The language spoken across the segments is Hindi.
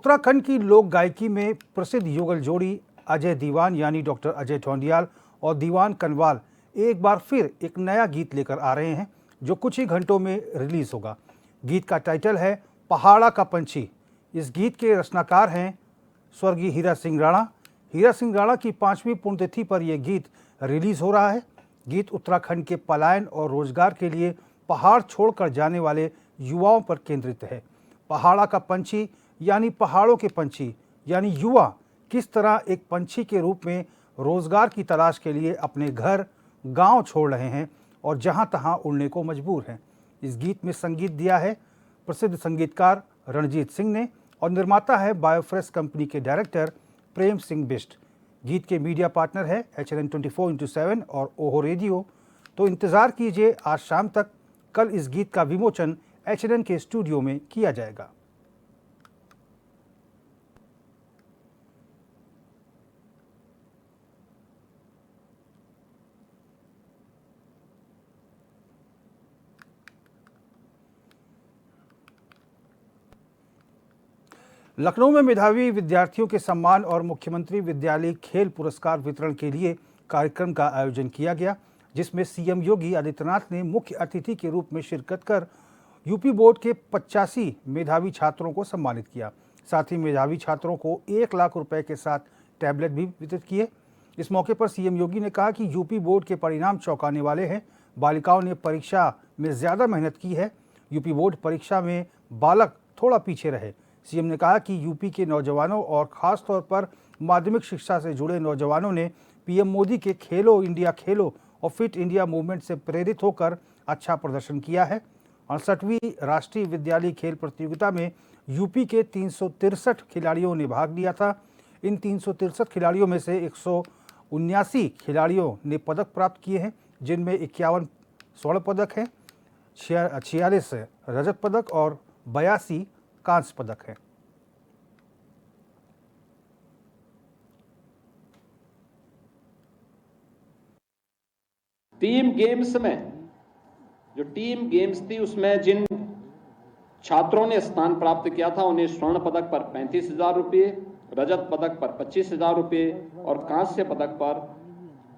उत्तराखंड की लोक गायकी में प्रसिद्ध युगल जोड़ी अजय दीवान यानी डॉक्टर अजय ढोंडियाल और दीवान कनवाल एक बार फिर एक नया गीत लेकर आ रहे हैं जो कुछ ही घंटों में रिलीज होगा। गीत का टाइटल है पहाड़ा का पंछी। इस गीत के रचनाकार हैं स्वर्गीय हीरा सिंह राणा। हीरा सिंह राणा की 5वीं पुण्यतिथि पर यह गीत रिलीज हो रहा है। गीत उत्तराखंड के पलायन और रोजगार के लिए पहाड़ छोड़कर जाने वाले युवाओं पर केंद्रित है। पहाड़ा का पंछी यानी पहाड़ों के पंछी यानी युवा किस तरह एक पंछी के रूप में रोजगार की तलाश के लिए अपने घर गांव छोड़ रहे हैं और जहां तहां उड़ने को मजबूर हैं। इस गीत में संगीत दिया है प्रसिद्ध संगीतकार रणजीत सिंह ने और निर्माता है बायोफ्रेश कंपनी के डायरेक्टर प्रेम सिंह बिष्ट। गीत के मीडिया पार्टनर है HNN 24x7 और ओहो रेडियो। तो इंतज़ार कीजिए आज शाम तक। कल इस गीत का विमोचन HNN के स्टूडियो में किया जाएगा। लखनऊ में मेधावी विद्यार्थियों के सम्मान और मुख्यमंत्री विद्यालय खेल पुरस्कार वितरण के लिए कार्यक्रम का आयोजन किया गया, जिसमें सीएम योगी आदित्यनाथ ने मुख्य अतिथि के रूप में शिरकत कर यूपी बोर्ड के 85 मेधावी छात्रों को सम्मानित किया। साथ ही मेधावी छात्रों को 1 लाख रुपए के साथ टैबलेट भी वितरित किए। इस मौके पर सीएम योगी ने कहा कि यूपी बोर्ड के परिणाम चौंकाने वाले हैं। बालिकाओं ने परीक्षा में ज़्यादा मेहनत की है। यूपी बोर्ड परीक्षा में बालक थोड़ा पीछे रहे। सीएम ने कहा कि यूपी के नौजवानों और ख़ास तौर पर माध्यमिक शिक्षा से जुड़े नौजवानों ने पीएम मोदी के खेलो इंडिया खेलो और फिट इंडिया मूवमेंट से प्रेरित होकर अच्छा प्रदर्शन किया है। 68वीं राष्ट्रीय विद्यालय खेल प्रतियोगिता में यूपी के 363 खिलाड़ियों ने भाग लिया था। इन 363 खिलाड़ियों में से 179 खिलाड़ियों ने पदक प्राप्त किए हैं, जिनमें 51 स्वर्ण पदक हैं, 46 रजत पदक और 82 कांस्य पदक है। टीम गेम्स में जो टीम गेम्स थी उसमें जिन छात्रों ने स्थान प्राप्त किया था उन्हें स्वर्ण पदक पर 35,000 रुपये, रजत पदक पर 25,000 रुपये और कांस्य पदक पर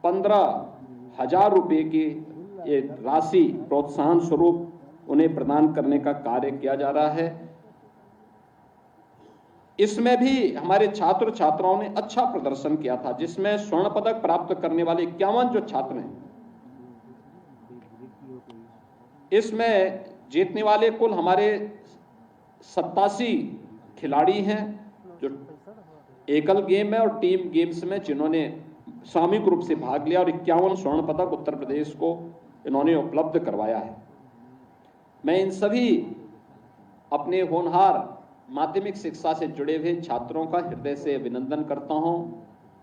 15,000 रुपये की राशि प्रोत्साहन स्वरूप उन्हें प्रदान करने का कार्य किया जा रहा है। इसमें भी हमारे छात्र छात्राओं ने अच्छा प्रदर्शन किया था, जिसमें स्वर्ण पदक प्राप्त करने वाले 51 जो छात्र हैं, इसमें जीतने वाले कुल हमारे 87 खिलाड़ी हैं जो एकल गेम है और टीम गेम्स में जिन्होंने सामूहिक रूप से भाग लिया और 51 स्वर्ण पदक उत्तर प्रदेश को इन्होंने उपलब्ध करवाया है। मैं इन सभी अपने होनहार माध्यमिक शिक्षा से जुड़े हुए छात्रों का हृदय से अभिनंदन करता हूं।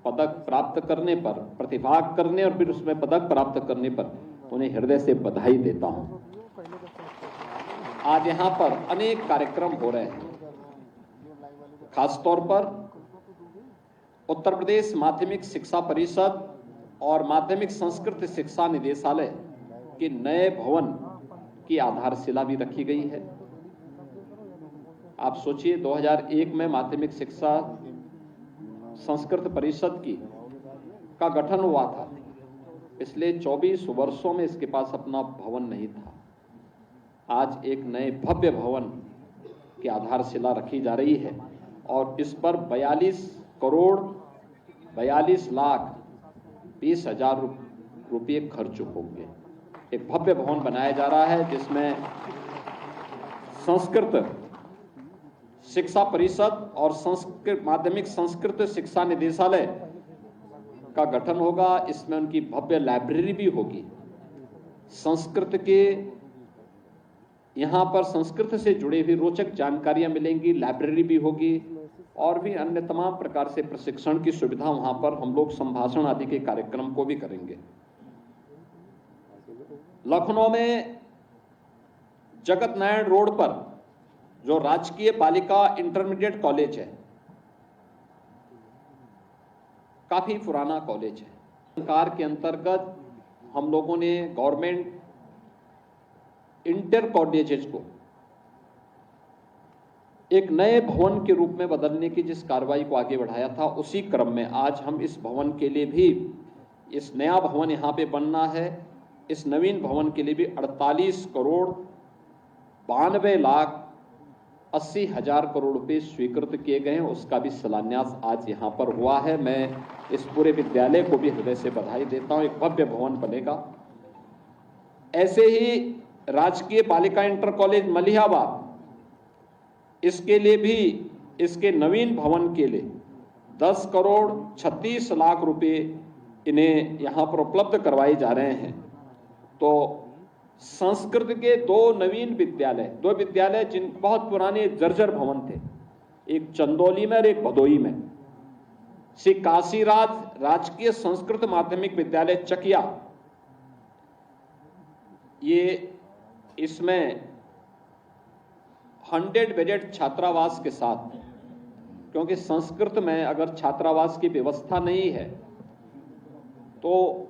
पदक प्राप्त करने पर, प्रतिभाग करने और फिर उसमें पदक प्राप्त करने पर उन्हें हृदय से बधाई देता हूं। आज यहां पर अनेक कार्यक्रम हो रहे हैं। खासतौर पर उत्तर प्रदेश माध्यमिक शिक्षा परिषद और माध्यमिक संस्कृत शिक्षा निदेशालय के नए भवन की आधारशिला भी रखी गई है। आप सोचिए 2001 में माध्यमिक शिक्षा संस्कृत परिषद का गठन हुआ था। पिछले 24 वर्षों में इसके पास अपना भवन नहीं था। आज एक नए भव्य भवन की आधारशिला रखी जा रही है और इस पर 42,42,20,000 रुपये खर्च होंगे। एक भव्य भवन बनाया जा रहा है जिसमें संस्कृत शिक्षा परिषद और संस्कृत माध्यमिक संस्कृत शिक्षा निदेशालय का गठन होगा। इसमें उनकी भव्य लाइब्रेरी भी होगी। संस्कृत के यहाँ पर संस्कृत से जुड़ी हुई रोचक जानकारियां मिलेंगी, लाइब्रेरी भी होगी और भी अन्य तमाम प्रकार से प्रशिक्षण की सुविधा वहां पर हम लोग संभाषण आदि के कार्यक्रम को भी करेंगे। लखनऊ में जगत नारायण रोड पर जो राजकीय बालिका इंटरमीडिएट कॉलेज है, काफी पुराना कॉलेज है। सरकार के अंतर्गत हम लोगों ने गवर्नमेंट इंटर कॉलेजेस को एक नए भवन के रूप में बदलने की जिस कार्रवाई को आगे बढ़ाया था, उसी क्रम में आज हम इस भवन के लिए भी, इस नया भवन यहाँ पे बनना है, इस नवीन भवन के लिए भी 48 करोड़ 92 लाख 80 हजार करोड़ रुपए स्वीकृत किए गए हैं। उसका भी शिलान्यास आज यहाँ पर हुआ है। मैं इस पूरे विद्यालय को भी हृदय से बधाई देता हूँ। एक भव्य भवन बनेगा। ऐसे ही राजकीय बालिका इंटर कॉलेज मलिहाबाद, इसके लिए भी, इसके नवीन भवन के लिए 10 करोड़ 36 लाख रुपए इन्हें यहाँ पर उपलब्ध करवाए जा रहे हैं। तो संस्कृत के दो विद्यालय जिन बहुत पुराने जर्जर भवन थे, एक चंदौली में और एक भदोई में, श्री काशीराज राजकीय संस्कृत माध्यमिक विद्यालय चकिया, ये इसमें 100 बेडेड छात्रावास के साथ, क्योंकि संस्कृत में अगर छात्रावास की व्यवस्था नहीं है तो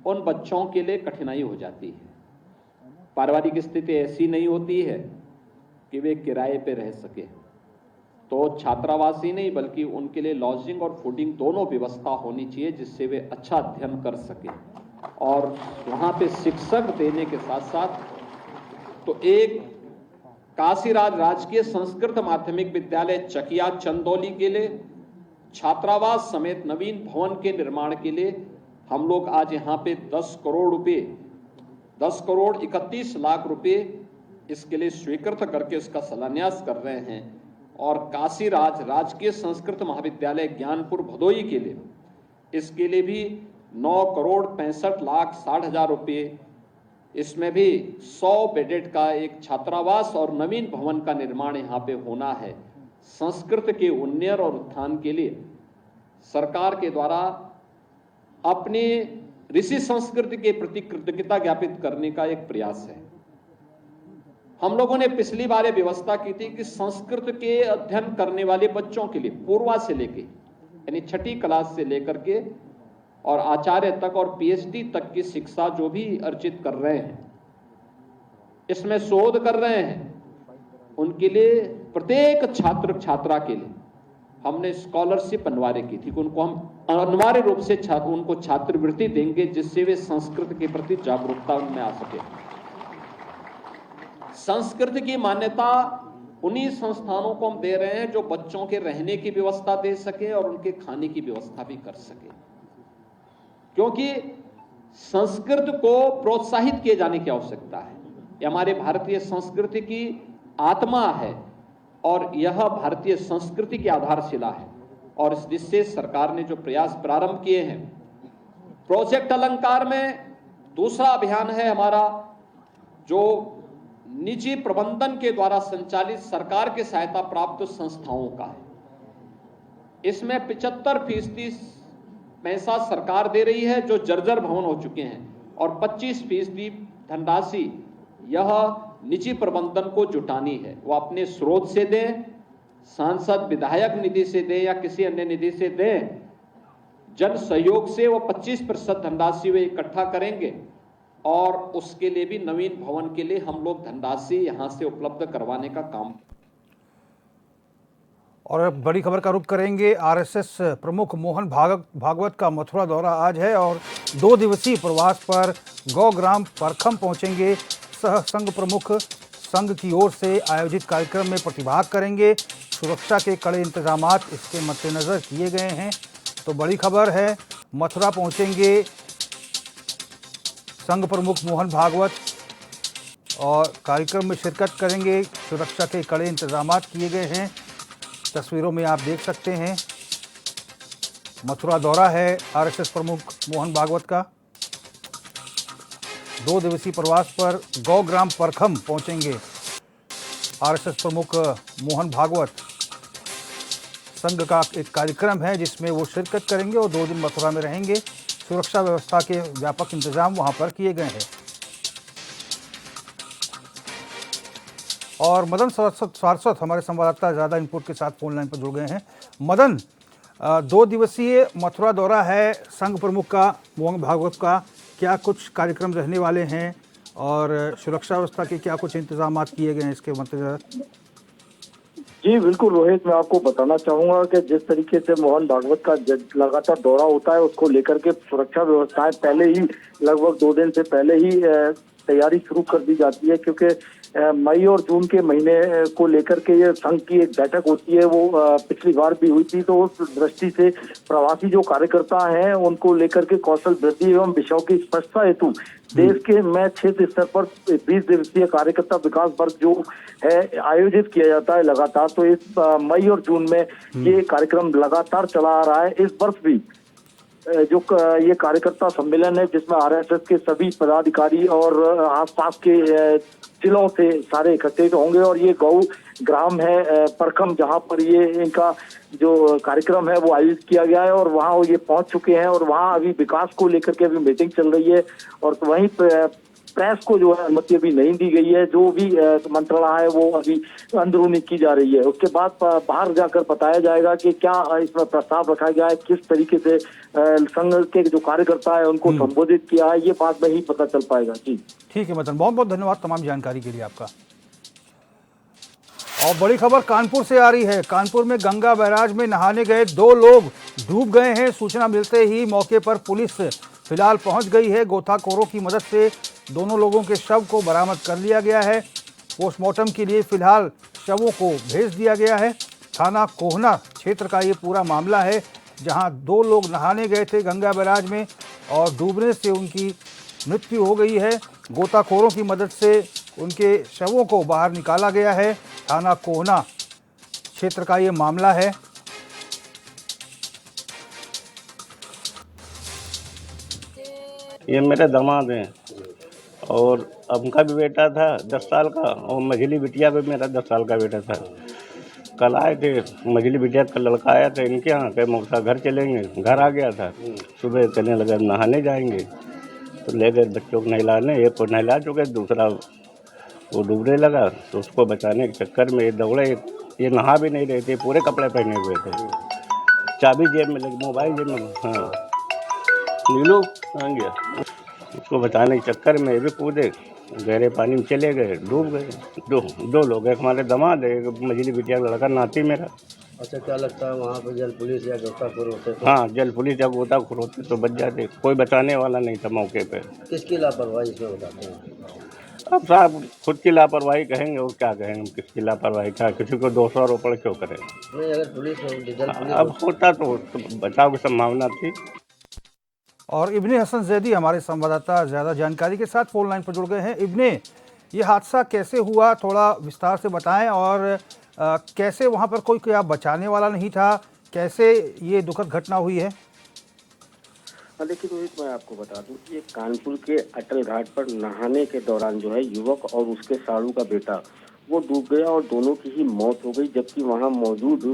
उन बच्चों के लिए कठिनाई हो जाती है। पारिवारिक स्थिति ऐसी नहीं होती है कि वे किराए पे रह सके, तो छात्रावास ही नहीं बल्कि उनके लिए लॉजिंग और फूडिंग दोनों व्यवस्था होनी चाहिए, जिससे वे अच्छा अध्ययन कर सके। और वहाँ पे शिक्षक देने के साथ साथ तो एक काशीराज राजकीय संस्कृत माध्यमिक विद्यालय चकिया चंदौली के लिए छात्रावास समेत नवीन भवन के निर्माण के लिए हम लोग आज यहाँ पे 10 करोड़ 31 लाख रुपए इसके लिए स्वीकृत करके उसका शिलान्यास कर रहे हैं। और काशीराज राजकीय संस्कृत महाविद्यालय ज्ञानपुर भदोई के लिए, इसके लिए भी 9 करोड़ 65 लाख 60 हजार रुपये, इसमें भी 100 बेडेड का एक छात्रावास और नवीन भवन का निर्माण यहाँ पे होना है। संस्कृत के उन्नयन और उत्थान के लिए सरकार के द्वारा अपने ऋषि संस्कृति के प्रति कृतज्ञता ज्ञापित करने का एक प्रयास है। हम लोगों ने पिछली बार व्यवस्था की थी कि संस्कृत के अध्ययन करने वाले बच्चों के लिए पूर्वा से लेके यानी 6ठी क्लास से लेकर के और आचार्य तक और पीएचडी तक की शिक्षा जो भी अर्जित कर रहे हैं, इसमें शोध कर रहे हैं, उनके लिए प्रत्येक छात्र छात्रा के लिए हमने स्कॉलरशिप अनिवार्य की थी कि उनको हम अनिवार्य रूप से उनको छात्रवृत्ति देंगे, जिससे वे संस्कृत के प्रति जागरूकता उनमें आ सके। संस्कृत की मान्यता उन्हीं संस्थानों को हम दे रहे हैं जो बच्चों के रहने की व्यवस्था दे सके और उनके खाने की व्यवस्था भी कर सके, क्योंकि संस्कृत को प्रोत्साहित किए जाने की आवश्यकता है। यह हमारे भारतीय संस्कृति की आत्मा है और यह भारतीय संस्कृति की आधारशिला है। और इस दिशा से सरकार ने जो प्रयास प्रारंभ किए हैं, प्रोजेक्ट अलंकार में दूसरा अभियान है हमारा, जो निजी प्रबंधन के द्वारा संचालित सरकार के सहायता प्राप्त संस्थाओं का है। इसमें 75% पैसा सरकार दे रही है जो जर्जर भवन हो चुके हैं, और 25% धनराशि यह निजी प्रबंधन को जुटानी है। वो अपने स्रोत से दें, सांसद विधायक निधि से दें या किसी अन्य निधि से दें, जन सहयोग से वो 25% धनराशि वे इकट्ठा करेंगे और उसके लिए भी नवीन भवन के लिए हम लोग धनराशि यहां से उपलब्ध करवाने का काम। और बड़ी खबर का रुख करेंगे। आरएसएस प्रमुख मोहन भागवत का मथुरा दौरा आज है और 2 दिवसीय प्रवास पर गौग्राम परखम पहुंचेंगे। सह संघ प्रमुख संघ की ओर से आयोजित कार्यक्रम में प्रतिभाग करेंगे। सुरक्षा के कड़े इंतजामात इसके मद्देनजर किए गए हैं। तो बड़ी खबर है, मथुरा पहुंचेंगे संघ प्रमुख मोहन भागवत और कार्यक्रम में शिरकत करेंगे। सुरक्षा के कड़े इंतजामात किए गए हैं। तस्वीरों में आप देख सकते हैं, मथुरा दौरा है आरएसएस प्रमुख मोहन भागवत का। 2 दिवसीय प्रवास पर गौग्राम परखम पहुंचेंगे आरएसएस प्रमुख मोहन भागवत। संघ का एक कार्यक्रम है जिसमें वो शिरकत करेंगे और 2 दिन मथुरा में रहेंगे। सुरक्षा व्यवस्था के व्यापक इंतजाम वहां पर किए गए हैं। और मदन सारस्वत हमारे संवाददाता ज़्यादा इनपुट के साथ फोन लाइन पर जुड़ गए हैं। मदन, 2 दिवसीय मथुरा दौरा है संघ प्रमुख का मोहन भागवत का, क्या कुछ कार्यक्रम रहने वाले हैं और सुरक्षा व्यवस्था के क्या कुछ इंतजाम किए गए हैं इसके मद्देनजर? जी बिल्कुल रोहित, मैं आपको बताना चाहूंगा कि जिस तरीके से मोहन भागवत का लगातार दौरा होता है, उसको लेकर के सुरक्षा व्यवस्थाएं पहले ही लगभग 2 दिन से पहले ही तैयारी शुरू कर दी जाती है, क्योंकि मई और जून के महीने को लेकर के ये संघ की एक बैठक होती है, वो पिछली बार भी हुई थी। तो उस दृष्टि से प्रवासी जो कार्यकर्ता हैं उनको लेकर के कौशल वृद्धि एवं विषयों की स्पष्टता हेतु देश के में क्षेत्र स्तर पर 20 दिवसीय कार्यकर्ता विकास वर्ग जो है आयोजित किया जाता है लगातार। तो इस मई और जून में ये कार्यक्रम लगातार चला आ रहा है। इस वर्ष भी जो ये कार्यकर्ता सम्मेलन है, जिसमें आरएसएस के सभी पदाधिकारी और आसपास के जिलों से सारे इकट्ठे होंगे, और ये गौ ग्राम है परखम, जहां पर ये इनका जो कार्यक्रम है वो आयोजित किया गया है, और वहां ये पहुंच चुके हैं, और वहां अभी विकास को लेकर के अभी मीटिंग चल रही है। और वहीं प्रेस को जो है अनुमति अभी नहीं दी गई है, जो भी मंत्रणा है वो अभी अंदरूनी की जा रही है। उसके बाद बाहर जाकर बताया जाएगा कि क्या इसमें प्रस्ताव रखा गया है, किस तरीके से संघ के जो कार्यकर्ता है उनको संबोधित किया है, ये बात में ही पता चल पाएगा। जी ठीक है मदन, बहुत बहुत धन्यवाद तमाम जानकारी के लिए आपका। और बड़ी खबर कानपुर से आ रही है। कानपुर में गंगा बैराज में नहाने गए 2 लोग डूब गए हैं। सूचना मिलते ही मौके पर पुलिस फिलहाल पहुंच गई है। गोताखोरों की मदद से दोनों लोगों के शव को बरामद कर लिया गया है। पोस्टमार्टम के लिए फिलहाल शवों को भेज दिया गया है। थाना कोहना क्षेत्र का ये पूरा मामला है, जहां 2 लोग नहाने गए थे गंगा बैराज में और डूबने से उनकी मृत्यु हो गई है। गोताखोरों की मदद से उनके शवों को बाहर निकाला गया है। थाना कोहना क्षेत्र का ये मामला है। ये मेरे दामाद हैं और उनका भी बेटा था 10 साल का, और मझली बिटिया भी मेरा 10 साल का बेटा था। कल आए थे, मझली बिटिया का लड़का आया था इनके यहाँ, कहे मौसा घर चलेंगे। घर आ गया था, सुबह कहने लगा नहाने जाएंगे, तो ले गए बच्चों को नहलाने। एक को नहला चुके, दूसरा वो डूबने लगा, तो उसको बचाने के चक्कर में ये दौड़े। ये नहा भी नहीं रहे थे, पूरे कपड़े पहने हुए थे, चाबी जेब में लगी, मोबाइल जेब में। हाँ नीलू आ गया, उसको बचाने के चक्कर में ये भी कूदे, गहरे पानी में चले गए, डूब गए। दो लोग, एक हमारे दामाद है, एक मझली बिटिया का लड़का नाती मेरा। अच्छा, क्या लगता है वहाँ पे जल पुलिस या गोताखोर होते तो? हाँ, जल पुलिस या गोताखोर होते तो बच जाते, कोई बचाने वाला नहीं था मौके पे। किसकी लापरवाही इसमें बताते हैं? अब साहब खुद की लापरवाही कहेंगे और क्या कहेंगे, हम किसकी लापरवाही, क्या किसी को दोषारोपण क्यों करें। नहीं, अगर पुलिस जल पुलिस अब होता तो बचाव की संभावना थी। और इब्ने हसन जैदी हमारे संवाददाता ज़्यादा जानकारी के साथ फोन लाइन पर जुड़ गए हैं। इब्ने, ये हादसा कैसे हुआ, थोड़ा विस्तार से बताएं, और कैसे वहां पर कोई क्या बचाने वाला नहीं था, कैसे ये दुखद घटना हुई है? देखिए रोहित, मैं आपको बता दूं कि ये कानपुर के अटल घाट पर नहाने के दौरान जो है युवक और उसके साड़ू का बेटा वो डूब गया और दोनों की ही मौत हो गई। जबकि वहां मौजूद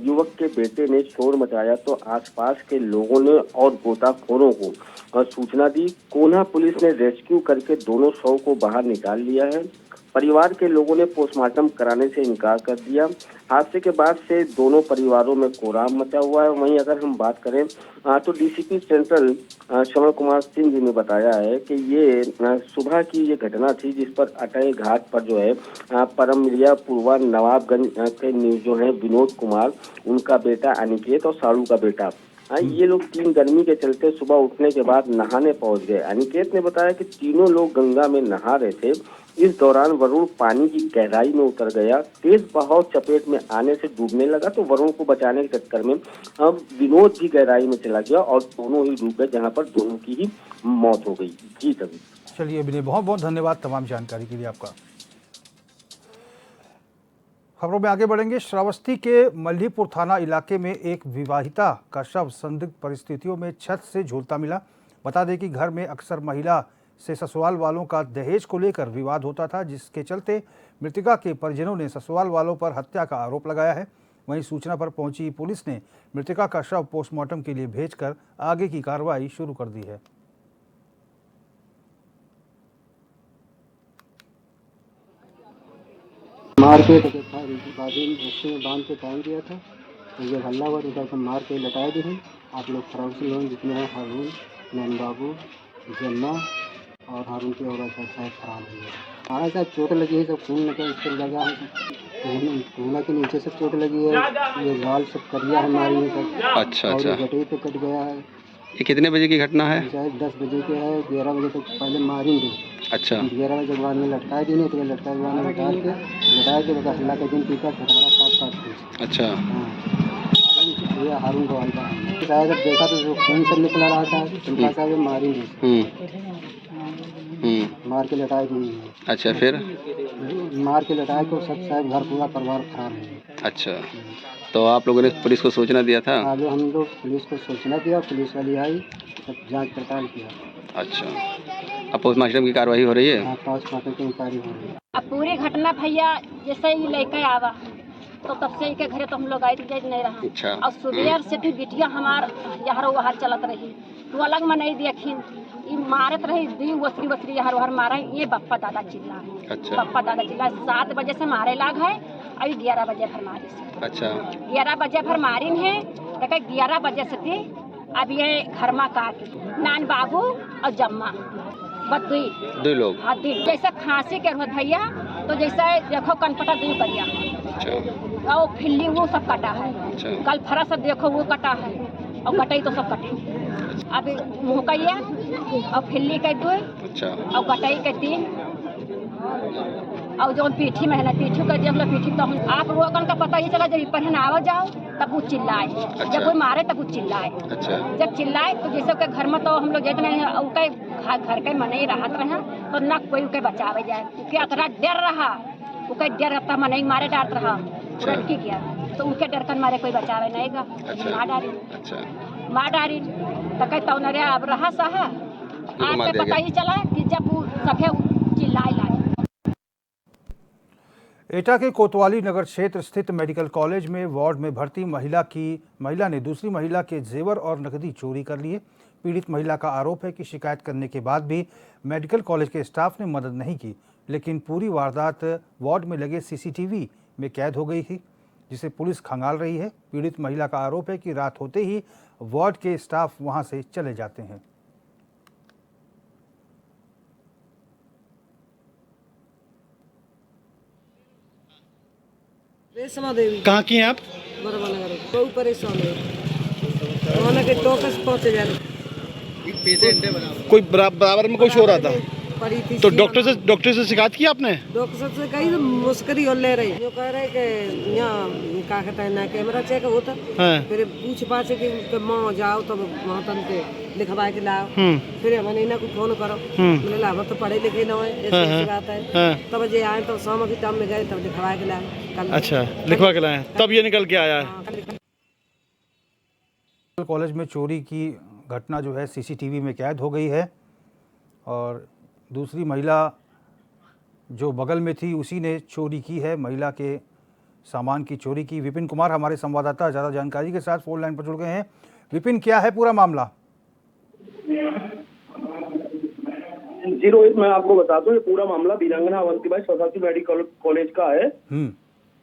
युवक के बेटे ने शोर मचाया तो आसपास के लोगों ने और गोताखोरों को सूचना दी। कोन्हा पुलिस ने रेस्क्यू करके दोनों शव को बाहर निकाल लिया है। परिवार के लोगों ने पोस्टमार्टम कराने से इनकार कर दिया। हादसे के बाद से दोनों परिवारों में कोहराम मचा हुआ है। वहीं अगर हम बात करें तो डीसीपी सेंट्रल श्रवण कुमार सिंह जी ने बताया है कि ये सुबह की ये घटना थी, जिस पर अटल घाट पर जो है परमरिया पूर्वा नवाबगंज के जो है विनोद कुमार, उनका बेटा अनिकेत और साड़ू का बेटा, ये लोग 3 गर्मी के चलते सुबह उठने के बाद नहाने पहुंच गए। अनिकेत ने बताया कि तीनों लोग गंगा में नहा रहे थे। इस दौरान वरुण पानी की गहराई में उतर गया। तेज बहाव चपेट में आने से डूबने लगा, तो वरुण को बचाने के चक्कर में अब विनोद भी गहराई में चला गया और दोनों ही डूब गए, जहां पर दोनों की ही मौत हो गई। जी तभी। चलिए विनय, बहुत बहुत धन्यवाद तमाम जानकारी के लिए आपका। खबरों में आगे बढ़ेंगे। श्रावस्ती के मल्हीपुर थाना इलाके में एक विवाहिता का शव संदिग्ध परिस्थितियों में छत से झूलता मिला। बता दें कि घर में अक्सर महिला से ससुराल वालों का दहेज को लेकर विवाद होता था, जिसके चलते मृतका के परिजनों ने ससुराल वालों पर हत्या का आरोप लगाया है। वहीं सूचना पर पहुंची पुलिस ने मृतका का शव पोस्टमार्टम के लिए भेजकर आगे की कार्रवाई शुरू कर दी है। मार के तो था बाजिन रस्सी में बांध के टांग दिया था, तो ये हल्ला हुआ, उधर को मार के लटाए भी हैं। आप लोग फराउसी लोग जितने हैं, हारून, नैन बाबू, जन्ना और हारून की औरत शायद फरार हुई है। हाँ, ऐसा चोट लगी है, सब खून लगा, इससे लगा है। टूना के नीचे से चोट लगी है, ये गाल सब करिया हमारी है सब। अच्छा और अच्छा। गटे पे कट गया है। ये कितने बजे की घटना है? शायद 10 बजे के है, 11 बजे तक पहले मारेंगे। अच्छा 11 बजे के बाद में लटकाए दी नहीं, तो लटकाए के बाद में लटाए के बता हल्ला के दिन पीकर खटारा काट के। अच्छा। हाँ ये हारून को वाला है। शायद जब देखा तो जो खून सब निकला रहा था, उनका साहब मारेंगे। मार के लटाए दी। अच्छा फिर? मार के लटाए को सब शायद घर पूरा परिवार खराब है। अच्छा तो आप लोगों ने पुलिस को सूचना दिया था? आगे हम लोग पुलिस को सूचना दिया, पुलिस वाली आई, सब जांच पड़ताल किया। अच्छा अब पोस्टमार्टम की कार्रवाई हो रही है? हाँ पोस्टमार्टम की इंक्वायरी हो रही है। अब पूरी घटना भैया जैसे ही लेके आवा तो तब से के घरे तो हम लोग आए थे नहीं रहा। अच्छा। और सुबह से भी बिटिया हमार यहाँ वहाँ चलत रही, तो अलग में नहीं देखी, ये मारत रही दी वसरी वसरी यहाँ वहाँ मारा, ये बप्पा दादा चिल्ला है। अच्छा। बप्पा दादा चिल्ला 7 बजे से मारे लाग है, अभी 11 बजे भर मारी से। अच्छा 11 बजे भर मारिन है, देखा 11 बजे से थी। अब ये घर में काट नान बाबू और जम्मा बदुई 2 लोग। हाँ दिन जैसे खांसी के रोज भैया, तो जैसे देखो कनपटा दूर करिया। अच्छा और फिल्ली वो सब कटा है। अच्छा। कल फरा सब देखो वो कटा है, और कटाई तो सब कटे। अब मुँह कहिए और फिल्ली के 2 अच्छा और कटाई के 3 और जो पीठी में है ना पीठी का देख लो पीठी, तो हम आप लोगों का पता ही चला जब पहनावा जाओ तब वो चिल्लाए। अच्छा। जब वो मारे तब वो चिल्लाए। अच्छा जब चिल्लाए तो जैसे के घर में तो हम लोग जितने घर के मन ही राहत रहे, तो ना कोई के बचावे जाए, क्योंकि अतरा डर रहा, वो कहीं डर रहता मन ही मारे डांट रहा लड़की किया, तो उनके डर कर मारे कोई बचावे नहीं गा। अच्छा। मार डारी अच्छा मार डारी तो कहीं तो नरे अब रहा सहा आप मार दिया पता ही चला कि जब वो सभे चिल्लाए लाए। एटा के कोतवाली नगर क्षेत्र स्थित मेडिकल कॉलेज में वार्ड में भर्ती महिला ने दूसरी महिला के जेवर और नकदी चोरी कर लिए। पीड़ित महिला का आरोप है कि शिकायत करने के बाद भी मेडिकल कॉलेज के स्टाफ ने मदद नहीं की, लेकिन पूरी वारदात वार्ड में लगे सीसीटीवी में कैद हो गई थी, जिसे पुलिस खंगाल रही है। पीड़ित महिला का आरोप है कि रात होते ही वार्ड के स्टाफ वहां से चले जाते हैं। रेशमा देवी कहाँ की हैं आप? बरबनगर बहुत परेशान है, वहाँ के टोकस पहुँचे जा रहे कोई बराबर में कुछ हो रहा था पड़ी थी, तो डॉक्टर से शिकायत की आपने? डॉक्टर से कही तो मुस्करी और ले रही, जो कह रहे कि यहाँ क्या कहता है ना कैमरा चेक होता, हाँ। फिर पूछ पाछ कि माँ जाओ तब वहाँ तन के लिखवा के लाओ, फिर हमने इन्हें को फोन करो, मैंने ला हम तो पढ़े लिखे ना है, ऐसी बात है। तब जे आए तो शाम के टाइम में गए तब लिखवा के लाए। अच्छा लिखवा के लाए, तब ये निकल के आया है। कॉलेज में चोरी की घटना जो है सीसीटीवी में कैद हो गई है, और दूसरी महिला जो बगल में थी उसी ने चोरी की है, महिला के सामान की चोरी की। विपिन कुमार हमारे संवाददाता ज़्यादा जानकारी के साथ फोन लाइन पर जुड़ गए हैं। विपिन, क्या है पूरा मामला? जी रोहित, मैं आपको बता दूं, ये पूरा मामला वीरांगना अवंतीबाई सरस्वती मेडिकल कॉलेज का है।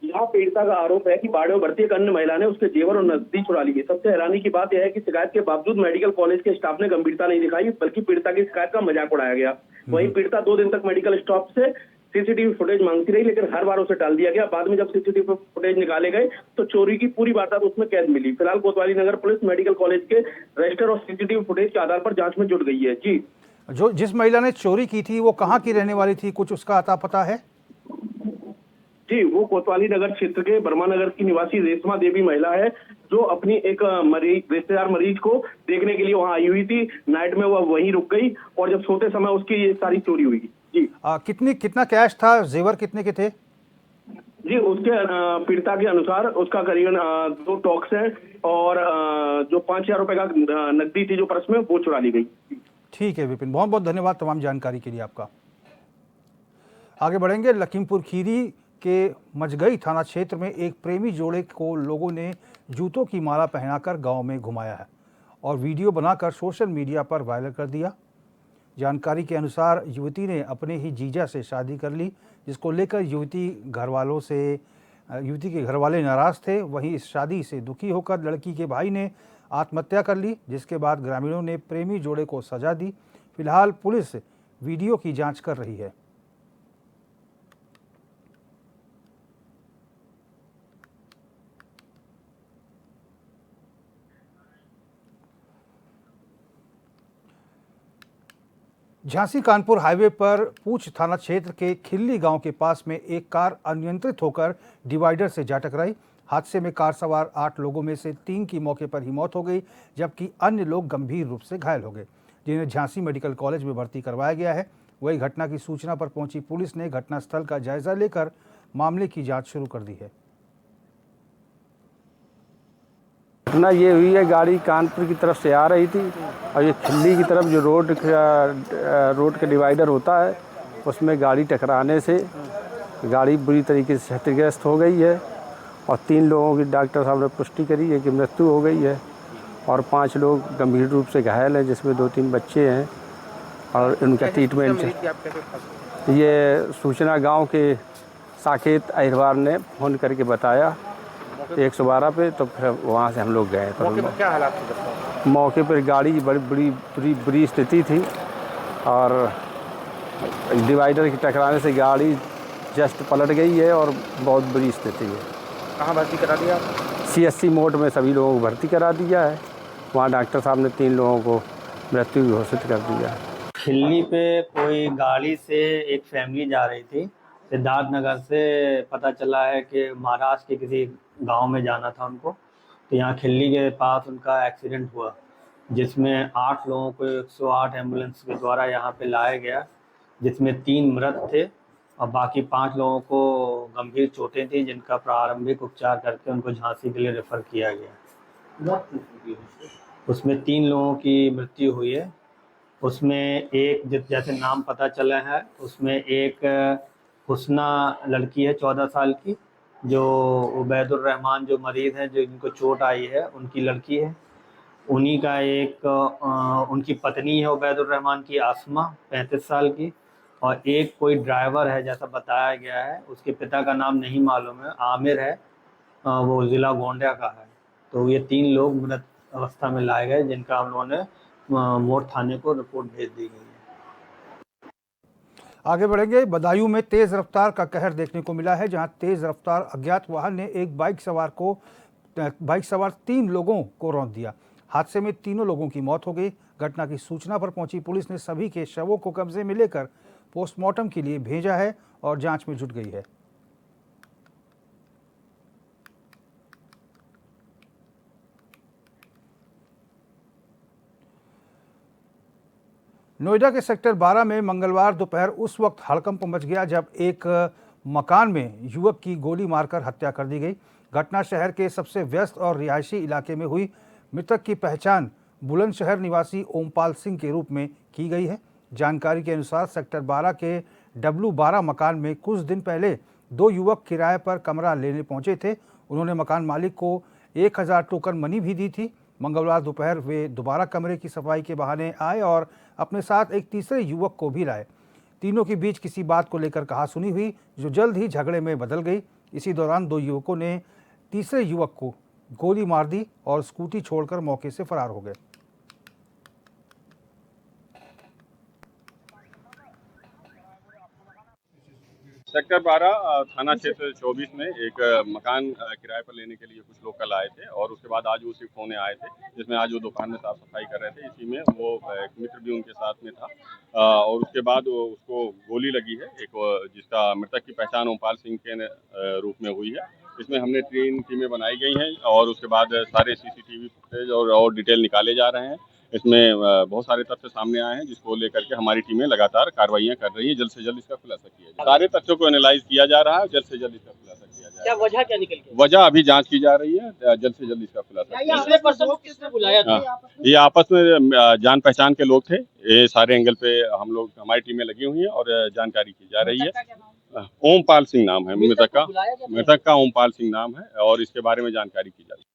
यहाँ पीड़िता का आरोप है कि बाड़े में भर्ती एक अन्य महिला ने उसके जेवर और नकदी चुरा ली है। सबसे हैरानी की बात यह है कि शिकायत के बावजूद मेडिकल कॉलेज के स्टाफ ने गंभीरता नहीं दिखाई, बल्कि पीड़िता की शिकायत का मजाक उड़ाया गया। वहीं पीड़िता 2 दिन तक मेडिकल स्टाफ से सीसीटीवी फुटेज मांगती रही, लेकिन हर बार उसे टाल दिया गया। बाद में जब सीसीटीवी फुटेज निकाले गए तो चोरी की पूरी वारदात उसमें कैद मिली। फिलहाल कोतवाली नगर पुलिस मेडिकल कॉलेज के रजिस्टर और सीसीटीवी फुटेज के आधार पर जांच में जुट गई है। जी, जिस महिला ने चोरी की थी वो कहाँ की रहने वाली थी, कुछ उसका अता पता है? जी, वो कोतवाली नगर क्षेत्र के बर्मा नगर की निवासी रेशमा देवी महिला है, जो अपनी एक रिश्तेदार मरीज को देखने के लिए वहां आई हुई थी। नाइट में वह वहीं रुक गई और जब सोते समय उसकी ये सारी चोरी हुई। जी, कितना कैश था, जेवर कितने के थे? जी, उसके पीड़िता के अनुसार उसका करीबन 2 टॉक्स है और जो 5000 रुपए का नकदी थी जो पर्स में, वो चुरा ली गई। ठीक है विपिन, बहुत बहुत धन्यवाद तमाम जानकारी के लिए आपका। आगे बढ़ेंगे। लखीमपुर खीरी के मजगई थाना क्षेत्र में एक प्रेमी जोड़े को लोगों ने जूतों की माला पहनाकर गांव में घुमाया है और वीडियो बनाकर सोशल मीडिया पर वायरल कर दिया। जानकारी के अनुसार युवती ने अपने ही जीजा से शादी कर ली, जिसको लेकर युवती के घरवाले नाराज थे। वहीं इस शादी से दुखी होकर लड़की के भाई ने आत्महत्या कर ली, जिसके बाद ग्रामीणों ने प्रेमी जोड़े को सजा दी। फिलहाल पुलिस वीडियो की जांच कर रही है। झांसी कानपुर हाईवे पर पूछ थाना क्षेत्र के खिल्ली गांव के पास में एक कार अनियंत्रित होकर डिवाइडर से जा टकराई। हादसे में कार सवार 8 लोगों में से 3 की मौके पर ही मौत हो गई, जबकि अन्य लोग गंभीर रूप से घायल हो गए, जिन्हें झांसी मेडिकल कॉलेज में भर्ती करवाया गया है। वही घटना की सूचना पर पहुंची पुलिस ने घटनास्थल का जायजा लेकर मामले की जांच शुरू कर दी है। घटना ये हुई है, गाड़ी कानपुर की तरफ से आ रही थी और ये खिल्ली की तरफ जो रोड का डिवाइडर होता है उसमें गाड़ी टकराने से गाड़ी बुरी तरीके से क्षतिग्रस्त हो गई है और 3 लोगों की डॉक्टर साहब ने पुष्टि करी है कि मृत्यु हो गई है और 5 लोग गंभीर रूप से घायल हैं, जिसमें 2-3 बच्चे हैं और उनका ट्रीटमेंट। ये सूचना गांव के साकेत अहिरवार ने फ़ोन करके बताया 112 पे, तो फिर वहाँ से हम लोग गए। तो मौके पर क्या हालात थे? मौके पर गाड़ी की बड़ी बुरी स्थिति थी और डिवाइडर की टकराने से गाड़ी जस्ट पलट गई है और बहुत बुरी स्थिति है। कहाँ भर्ती करा दिया आप? CSC मोड में सभी लोगों को भर्ती करा दिया है। वहाँ डॉक्टर साहब ने 3 लोगों को मृत्यु घोषित कर दिया है। खिल्ली पे कोई गाड़ी से एक फैमिली जा रही थी, सिद्धार्थ नगर से पता चला है कि महाराष्ट्र के किसी गांव में जाना था उनको, तो यहाँ खिल्ली के पास उनका एक्सीडेंट हुआ, जिसमें 8 लोगों को 108 एम्बुलेंस के द्वारा यहाँ पे लाया गया, जिसमें 3 मृत थे और बाकी 5 लोगों को गंभीर चोटें थी, जिनका प्रारंभिक उपचार करके उनको झांसी के लिए रेफ़र किया गया। उसमें 3 लोगों की मृत्यु हुई है। उसमें एक जैसे नाम पता चला है, उसमें एक हुस्ना लड़की है 14 साल की, जो उबैदुर रहमान जो मरीज़ हैं जो इनको चोट आई है उनकी लड़की है। उन्हीं का एक उनकी पत्नी है उबैदुर रहमान की, आसमा 35 साल की, और एक कोई ड्राइवर है जैसा बताया गया है, उसके पिता का नाम नहीं मालूम है, आमिर है, वो ज़िला गोंडिया का है। तो ये 3 लोग मृत अवस्था में लाए गए, जिनका हम लोगों ने मोड़ थाने को रिपोर्ट भेज दी गई है। आगे बढ़ेंगे। बदायूं में तेज रफ्तार का कहर देखने को मिला है, जहां तेज रफ्तार अज्ञात वाहन ने एक बाइक सवार 3 लोगों को रौंद दिया। हादसे में तीनों लोगों की मौत हो गई। घटना की सूचना पर पहुंची पुलिस ने सभी के शवों को कब्जे में लेकर पोस्टमार्टम के लिए भेजा है और जांच में जुट गई है। नोएडा के सेक्टर 12 में मंगलवार दोपहर उस वक्त हड़कंप मच गया जब एक मकान में युवक की गोली मारकर हत्या कर दी गई। घटना शहर के सबसे व्यस्त और रिहायशी इलाके में हुई। मृतक की पहचान बुलंदशहर निवासी ओमपाल सिंह के रूप में की गई है। जानकारी के अनुसार सेक्टर 12 के W12 मकान में कुछ दिन पहले 2 युवक किराए पर कमरा लेने पहुंचे थे। उन्होंने मकान मालिक को 1000 टोकन मनी भी दी थी। मंगलवार दोपहर वे दोबारा कमरे की सफाई के बहाने आए और अपने साथ एक तीसरे युवक को भी लाए। तीनों के बीच किसी बात को लेकर कहासुनी हुई, जो जल्द ही झगड़े में बदल गई। इसी दौरान 2 युवकों ने तीसरे युवक को गोली मार दी और स्कूटी छोड़कर मौके से फरार हो गए। सेक्टर 12 थाना क्षेत्र 24 में एक मकान किराए पर लेने के लिए कुछ लोग कल आए थे और उसके बाद आज वो शिफ्ट होने आए थे, जिसमें आज वो दुकान में साफ सफाई कर रहे थे। इसी में वो एक मित्र भी उनके साथ में था और उसके बाद उसको गोली लगी है, एक जिसका मृतक की पहचान ओमपाल सिंह के रूप में हुई है। इसमें हमने 3 टीमें बनाई गई हैं और उसके बाद सारे CCTV फुटेज और डिटेल निकाले जा रहे हैं। इसमें बहुत सारे तथ्य सामने आए हैं, जिसको लेकर के हमारी टीमें लगातार कार्रवाइयां कर रही हैं। जल्द से जल्द इसका खुलासा किया जाए। सारे तथ्यों को एनालाइज किया जा रहा है, जल्द से जल्द इसका खुलासा किया जाए। क्या वजह क्या निकल गई? वजह अभी जांच की जा रही है, जल्द से जल्द इसका खुलासा। किसने बुलाया था? ये आपस में जान पहचान के लोग थे। ये सारे एंगल पे हम लोग, हमारी टीमें लगी हुई हैं और जानकारी की जा रही है। ओमपाल सिंह नाम है मृतक का ओमपाल सिंह नाम है और इसके बारे में जानकारी की जा रही है।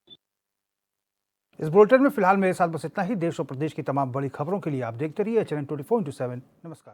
इस बुलेटिन में फिलहाल मेरे साथ बस इतना ही। देश और प्रदेश की तमाम बड़ी खबरों के लिए आप देखते रहिए HNN 24/7। नमस्कार।